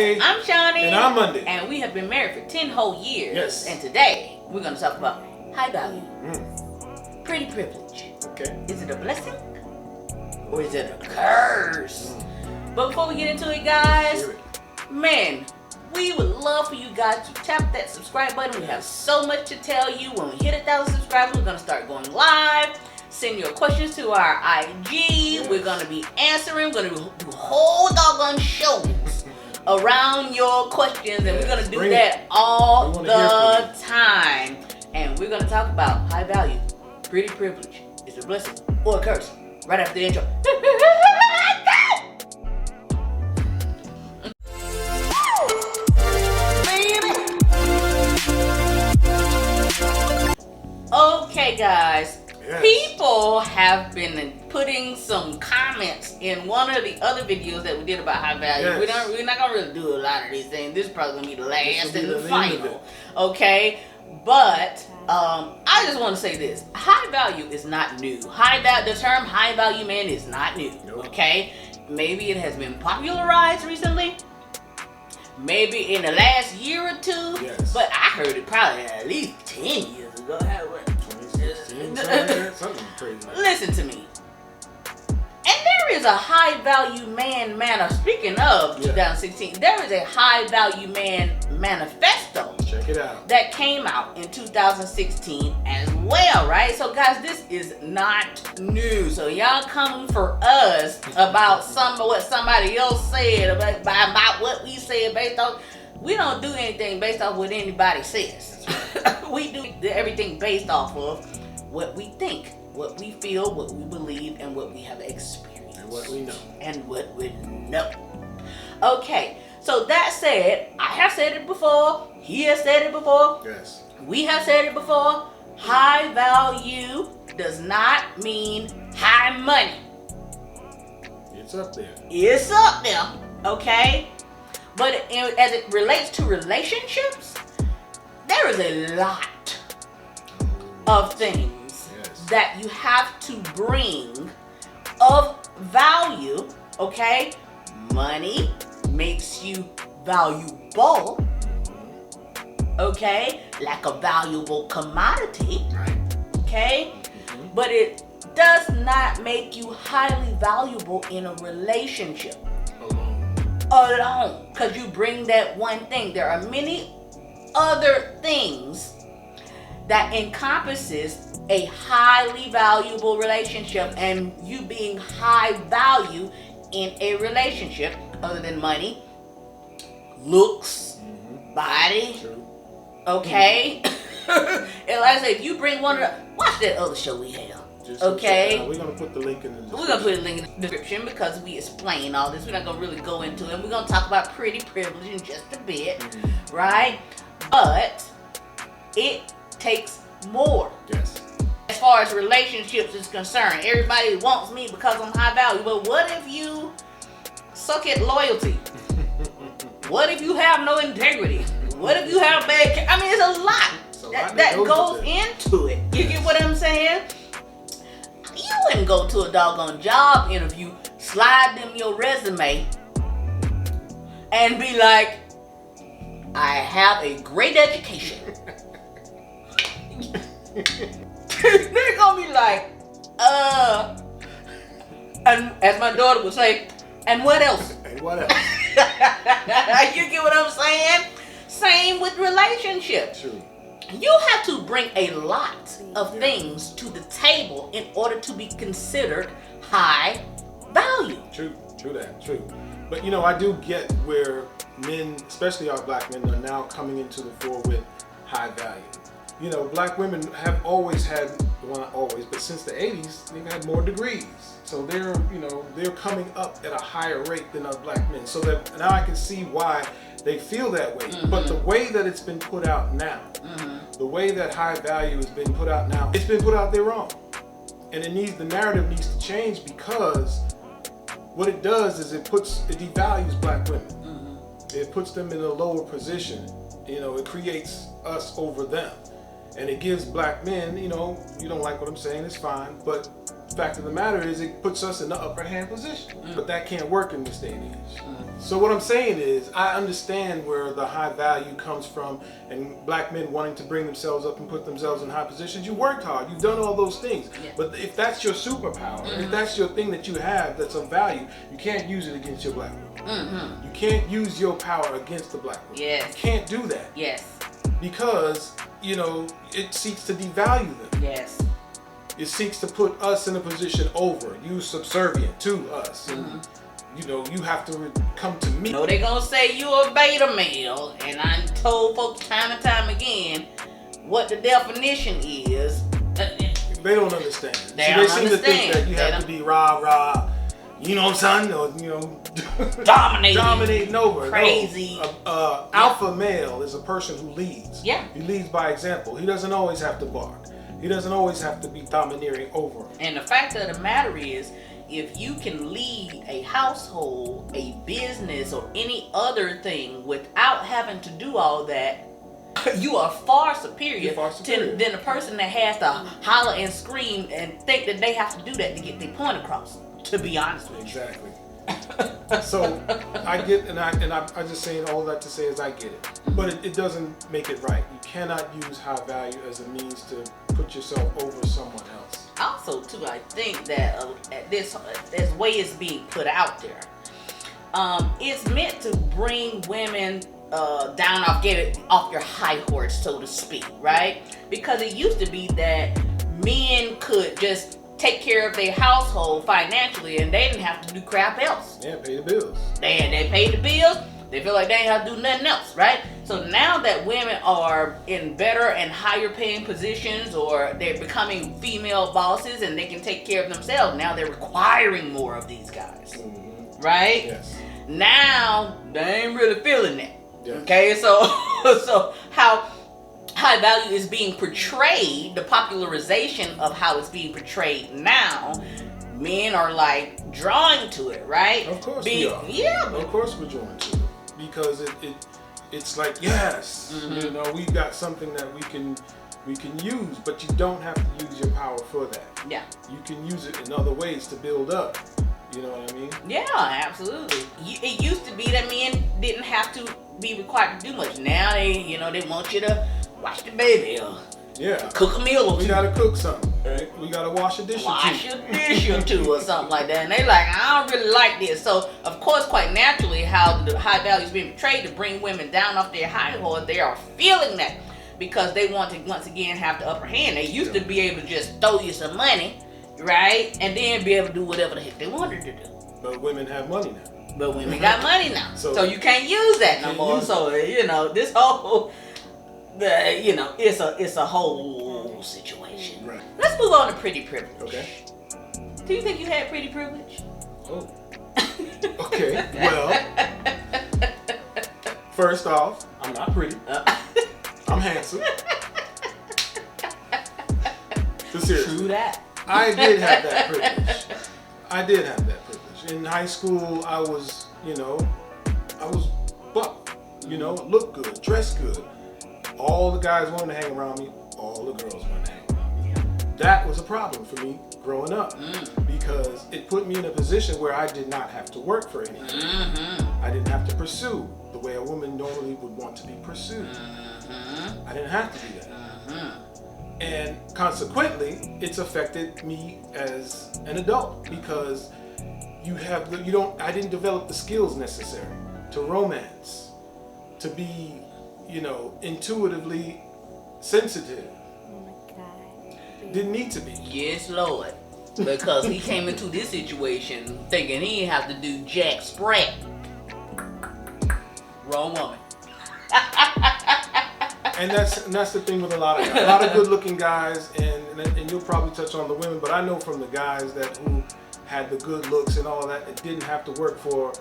guys, I'm Shauni. And I'm Mondi. And we have been married for 10 whole years. Yes. And today, we're going to talk about high value. Pretty privilege. Okay. Is it a blessing? Or is it a curse? But before we get into it, guys, man, we would love for you guys to tap that subscribe button. We have so much to tell you. When we hit 1,000 subscribers, we're going to start going live. Send your questions to our IG. Yes. We're going to be answering. We're going to do whole doggone shows around your questions. And we're going to do that all the time. And we're going to talk about high value, pretty privilege. Is it a blessing or a curse? Right after the intro. Okay, guys. Yes. People have been putting some comments in one of the other videos that we did about high value. Yes. We're not gonna really do a lot of these things. This is probably gonna be the last and the final. Okay, but I just want to say this: high value is not new. The term high value man is not new. Nope. Okay, maybe it has been popularized recently. Maybe in the last year or two. Yes. But I heard it probably at least 10 years ago. Something crazy. Listen to me. And there is a high value man speaking of 2016, there is a high value man manifesto. Check it out. That came out in 2016 as well, right? So guys, this is not new. So y'all come for us about what somebody else said about what we said based on. We don't do anything based off what anybody says. We do everything based off of what we think, what we feel, what we believe, and what we have experienced. And what we know. And what we know. Okay, so that said, I have said it before, he has said it before, yes. We have said it before, high value does not mean high money. It's up there. It's up there, okay? But as it relates to relationships, there is a lot of things that you have to bring of value, okay? Money makes you valuable, okay? Like a valuable commodity, okay? But it does not make you highly valuable in a relationship. Alone, because you bring that one thing. There are many other things that encompasses a highly valuable relationship, and you being high value in a relationship other than money, looks, body, okay? And like I say, if you bring one of the, watch that other show we have. Okay, we're gonna put the link in the description. We're gonna put a link in the description because we explain all this. We're not gonna really go into it. We're gonna talk about pretty privilege in just a bit, right? But it takes more. Yes. As far as relationships is concerned, everybody wants me because I'm high value. But what if you suck at loyalty? What if you have no integrity? What if you have bad? I mean, it's a lot that goes into it. You get what I'm saying? You wouldn't go to a doggone job interview, slide them your resume, and be like, I have a great education. They're gonna be like, and as my daughter would say, and what else? And what else? You get what I'm saying? Same with relationships. True. You have to bring a lot of things to the table in order to be considered high value. True that, true. But I do get where men, especially our black men, are now coming into the fore with high value. Black women have always had, well, not always, but since the 80s, they've had more degrees. So they're coming up at a higher rate than us black men. So that now I can see why they feel that way. But the way that it's been put out now, the way that high value has been put out now, it's been put out there wrong. And the narrative needs to change, because what it does is it devalues black women. It puts them in a lower position. It creates us over them. And it gives black men, you don't like what I'm saying, it's fine, but fact of the matter is it puts us in the upper hand position. But that can't work in this day and age. So what I'm saying is, I understand where the high value comes from, and black men wanting to bring themselves up and put themselves in high positions. You worked hard, you've done all those things. Yeah. But if that's your superpower, if that's your thing that you have that's of value, you can't use it against your black woman. You can't use your power against the black woman. Yes. You can't do that. Yes. Because, you know, it seeks to devalue them. Yes. It seeks to put us in a position over, you subservient to us. And, you know, you have to come to me. No, they gonna say you a beta male, and I told folks time and time again what the definition is. They don't understand. They seem to think that you have to be rah, you know, son, or, you know, dominating over. Crazy. No. Alpha male is a person who leads. Yeah. He leads by example. He doesn't always have to bark. He doesn't always have to be domineering over. And the fact of the matter is, if you can lead a household, a business, or any other thing without having to do all that, you are far superior, than the person that has to holler and scream and think that they have to do that to get their point across. To be honest with you. Exactly. So I get, and I just saying all that to say is I get it, but it doesn't make it right. You cannot use high value as a means to put yourself over someone else. Also, too, I think that this way it's being put out there. It's meant to bring women down off your high horse, so to speak, right? Because it used to be that men could just take care of their household financially, and they didn't have to do crap else. Yeah, pay the bills. They paid the bills. They feel like they ain't have to do nothing else, right? So now that women are in better and higher paying positions, or they're becoming female bosses and they can take care of themselves, now they're requiring more of these guys, right? Yes. Now they ain't really feeling that. Yes. Okay, so how high value is being portrayed, the popularization of how it's being portrayed now, men are like drawing to it, right? Of course we are. Yeah. Of course we're drawing to it. Because it's like, yes, you know, we've got something that we can use, but you don't have to use your power for that. Yeah. You can use it in other ways to build up. You know what I mean? Yeah, absolutely. It used to be that men didn't have to be required to do much. Now they want you to watch the baby or cook a meal or two. We gotta cook something, right? We gotta wash a dish or two. Wash a dish or two or something like that. And they like, I don't really like this. So, of course, quite naturally, how the high value is being portrayed to bring women down off their high horse, they are feeling that because they want to, once again, have the upper hand. They used to be able to just throw you some money, right? And then be able to do whatever the heck they wanted to do. But women have money now. But women got money now. So you can't use that no more. So, this whole... it's a whole situation. Right. Let's move on to pretty privilege. Okay. Do you think you had pretty privilege? Oh. Okay. Well, first off, I'm not pretty. I'm handsome. True that. I did have that privilege. In high school, I was buck. Looked good, dressed good. All the guys wanted to hang around me. All the girls wanted to hang around me. That was a problem for me growing up because it put me in a position where I did not have to work for anything. I didn't have to pursue the way a woman normally would want to be pursued. I didn't have to do that. And consequently, it's affected me as an adult because I didn't develop the skills necessary to romance, to be intuitively sensitive. Oh my God. Didn't need to be. Yes, Lord. Because he came into this situation thinking he didn't have to do jack sprat. Wrong woman. And that's the thing with a lot of good-looking guys, and you'll probably touch on the women, but I know from the guys who had the good looks and all that, it didn't have to work for,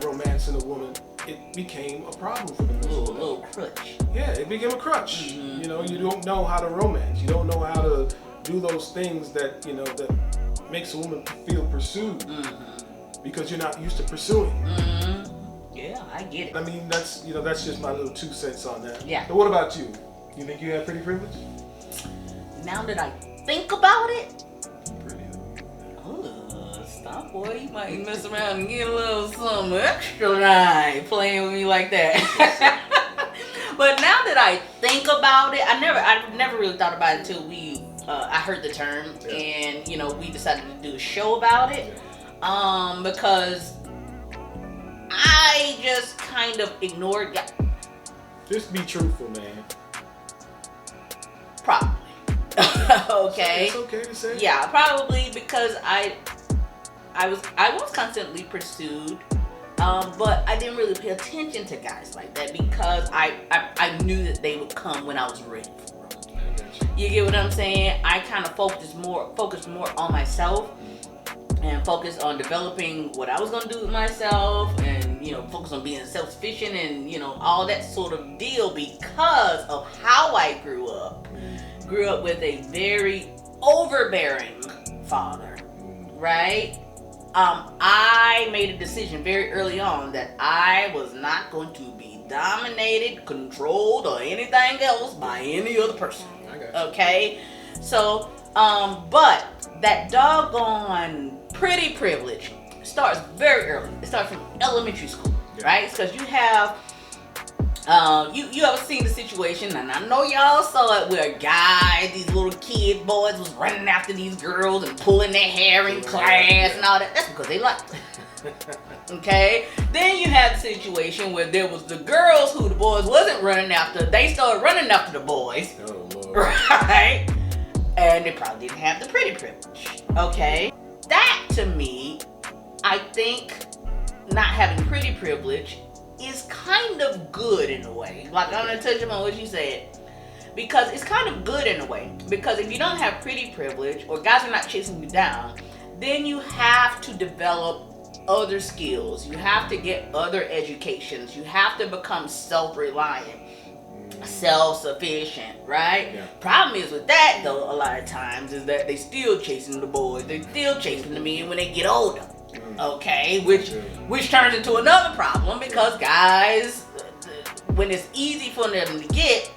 romancing a woman. It became a problem for them. A little crutch. Yeah, it became a crutch. You don't know how to romance. You don't know how to do those things that that makes a woman feel pursued because you're not used to pursuing. Yeah, I get it. I mean, that's just my little 2 cents on that. Yeah. But what about you? You think you had pretty privilege? Now that I think about it, stop, boy. You might mess around and get a little something extra tonight playing with me like that. But now that I think about it, I never really thought about it until I heard the term, and we decided to do a show about it. Because I just kind of ignored. Just be truthful, man. Probably. Okay. It's okay to say. Yeah, probably because I was constantly pursued, but I didn't really pay attention to guys like that because I knew that they would come when I was ready for them. You get what I'm saying? I kind of focused more on myself and focused on developing what I was gonna do with myself, and focus on being self-sufficient and all that sort of deal because of how I grew up. Grew up with a very overbearing father, right? I made a decision very early on that I was not going to be dominated, controlled, or anything else by any other person. Okay? So, but that doggone pretty privilege starts very early. It starts from elementary school, right? Because you have you ever seen the situation, and I know y'all saw it, where guys, these little kid boys was running after these girls and pulling their hair in class and all that. That's because they liked it. Okay? Then you have the situation where there was the girls who the boys wasn't running after. They started running after the boys. Oh, Lord. Right? And they probably didn't have the pretty privilege. Okay? That, to me, I think not having pretty privilege is kind of good in a way. Like, I'm gonna touch on what you said, because it's kind of good in a way. Because if you don't have pretty privilege, or guys are not chasing you down, then you have to develop other skills. You have to get other educations. You have to become self-reliant, self-sufficient, right? Yeah. Problem is with that, though, a lot of times, is that they still chasing the boys. They still chasing the men when they get older. Okay, which turns into another problem, because guys, when it's easy for them to get,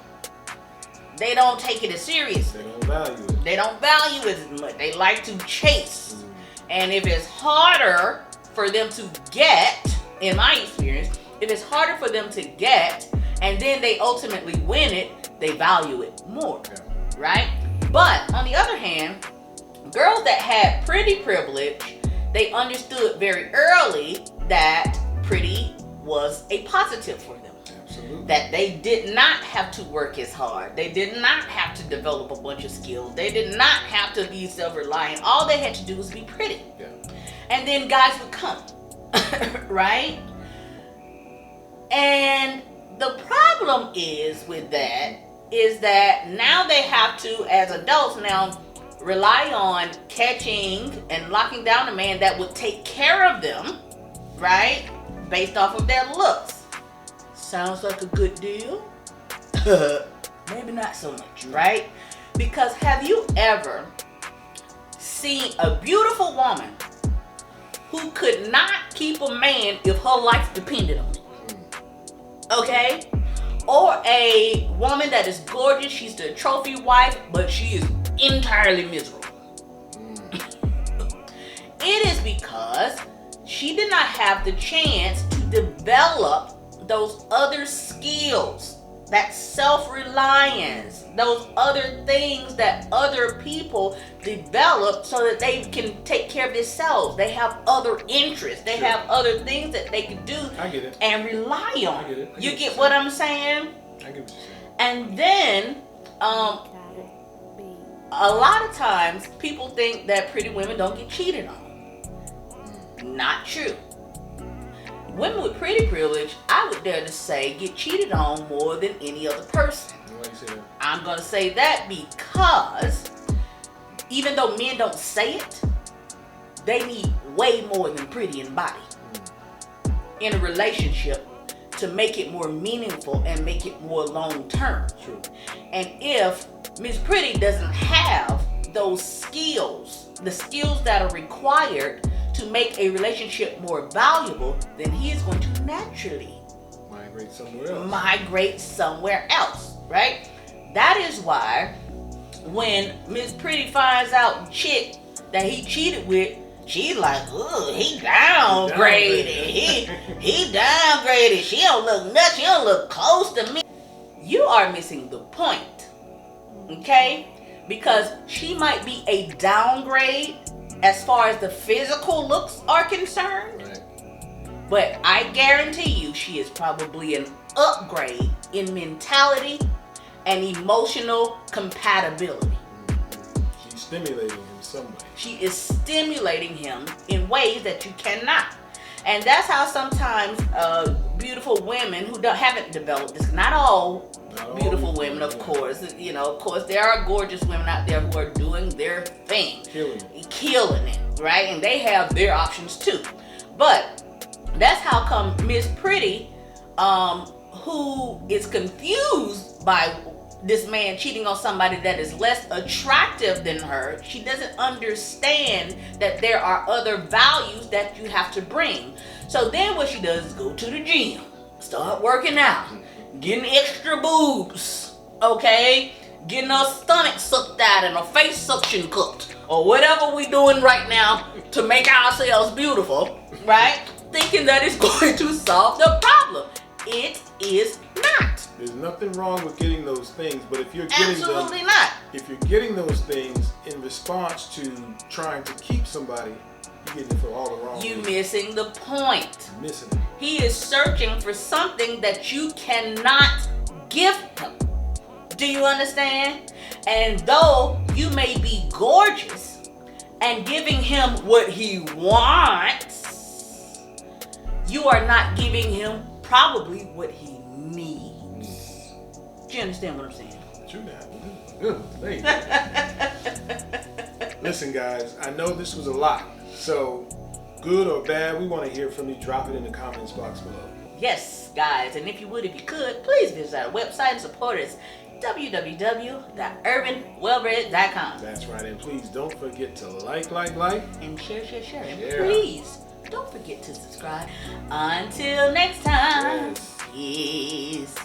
they don't take it as seriously. They don't value it. They don't value it as much. They like to chase. And if it's harder for them to get, in my experience, if it's harder for them to get, and then they ultimately win it, they value it more, right? But on the other hand, girls that had pretty privilege, they understood very early that pretty was a positive for them. Absolutely. That they did not have to work as hard. They did not have to develop a bunch of skills. They did not have to be self-reliant. All they had to do was be pretty. Yeah. And then guys would come. Right? And the problem is with that is that now they have to, as adults now, rely on catching and locking down a man that would take care of them, right? Based off of their looks. Sounds like a good deal? Maybe not so much, right? Because have you ever seen a beautiful woman who could not keep a man if her life depended on it? Okay? Or a woman that is gorgeous, she's the trophy wife, but she is entirely miserable. It is because she did not have the chance to develop those other skills, that self-reliance, those other things that other people develop so that they can take care of themselves. They have other interests. They have other things that they can do and rely on. I get it. You get what I'm saying? I get what you're saying. And then, a lot of times people think that pretty women don't get cheated on. Not true. Women with pretty privilege, I would dare to say, get cheated on more than any other person. Why do you say that? I'm going to say that because even though men don't say it, they need way more than pretty in body in a relationship to make it more meaningful and make it more long term. True. And if Miss Pretty doesn't have those skills, the skills that are required to make a relationship more valuable, then he is going to naturally migrate somewhere else, right? That is why when Miss Pretty finds out chick that he cheated with, She's like, ooh, he downgraded. He downgraded. She don't look nuts. She don't look close to me. You are missing the point, okay? Because she might be a downgrade as far as the physical looks are concerned. Right. But I guarantee you she is probably an upgrade in mentality and emotional compatibility. She's stimulating him some way. She is stimulating him in ways that you cannot. And that's how sometimes beautiful women who haven't developed this, not all beautiful women, of course. You know, of course, there are gorgeous women out there who are doing their thing. Killing it, right? And they have their options too. But that's how come Miss Pretty, who is confused by this man cheating on somebody that is less attractive than her, she doesn't understand that there are other values that you have to bring. So then what she does is go to the gym, start working out, getting extra boobs, okay? Getting her stomach sucked out and her face suction cupped, or whatever we doing right now to make ourselves beautiful, right? Thinking that it's going to solve the problem. It is not. There's nothing wrong with getting those things, but if you're getting Absolutely not. If you're getting those things in response to trying to keep somebody, you're getting it for all the wrong You reasons. missing the point. Missing it. He is searching for something that you cannot give him. Do you understand? And though you may be gorgeous and giving him what he wants, you are not giving him probably what he needs. Do you understand what I'm saying? True that. Good. Thank you. Listen, guys, I know this was a lot. So, good or bad, we want to hear from you. Drop it in the comments box below. Yes, guys. And if you could, please visit our website and support us. www.urbanwellbred.com. That's right. And please don't forget to like. And share. And Share. please don't forget to subscribe. Until next time. Yes. Peace.